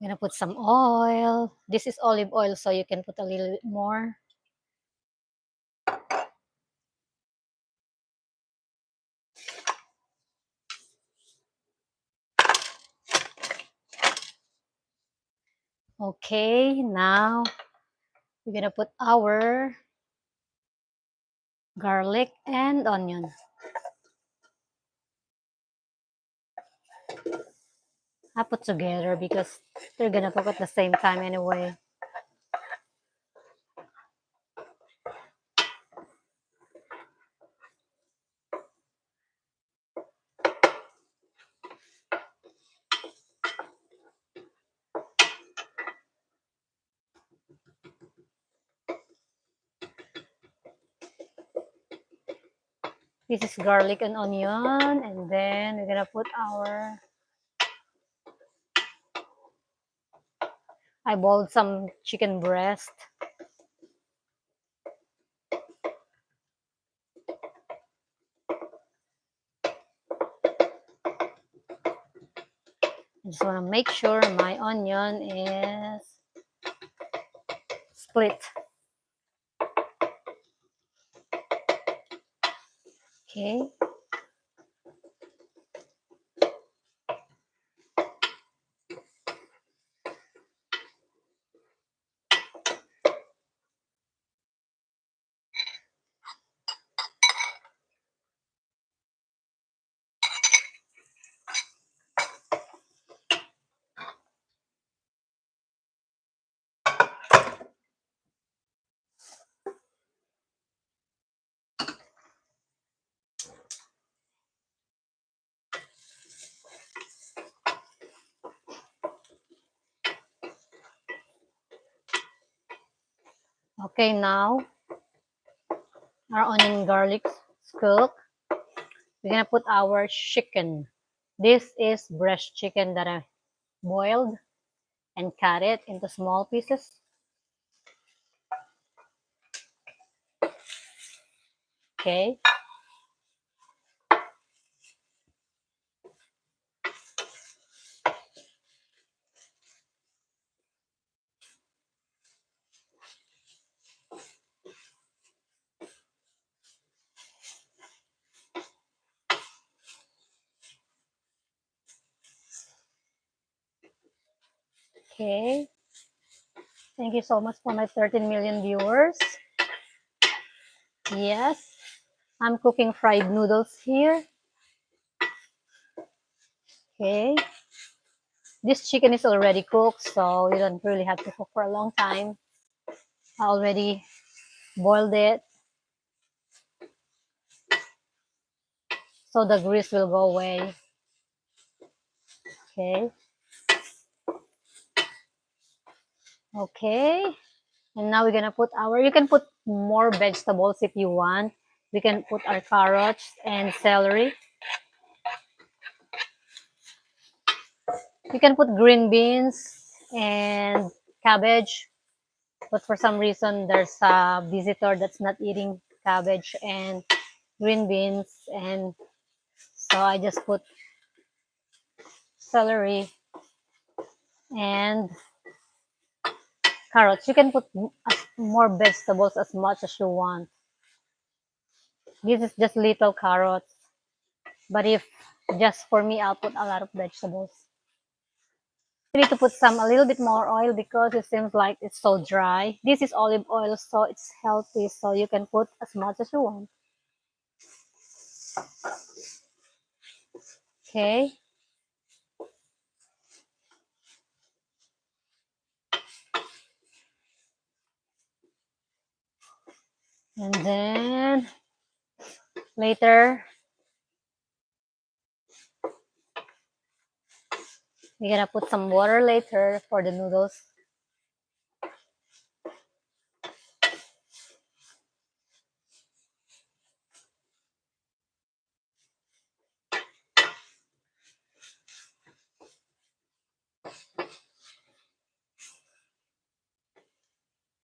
Gonna put some oil. This is olive oil, so you can put a little bit more. Okay, now we're gonna put our garlic and onion. I put together because they're gonna cook at the same time anyway. This is garlic and onion, and then we're gonna put our, I boiled some chicken breast. I just wanna make sure my onion is split. Okay. Okay, now our onion and garlic is cooked. We're gonna put our chicken. This is breast chicken that I boiled and cut it into small pieces. Okay. Okay. Thank you so much for my 13 million viewers. Yes. I'm cooking fried noodles here. Okay. This chicken is already cooked, so you don't really have to cook for a long time. I already boiled it, so the grease will go away. Okay. Okay. And now we're gonna put our, you can put more vegetables if you want. We can put our carrots and celery. You can put green beans and cabbage. But for some reason, there's a visitor that's not eating cabbage and green beans. And so I just put celery and carrots. You can put more vegetables as much as you want. This is just little carrots. But if just for me, I'll put a lot of vegetables. You need to put a little bit more oil because it seems like it's so dry. This is olive oil, so it's healthy. So you can put as much as you want. Okay. And then later, we're gonna put some water later for the noodles.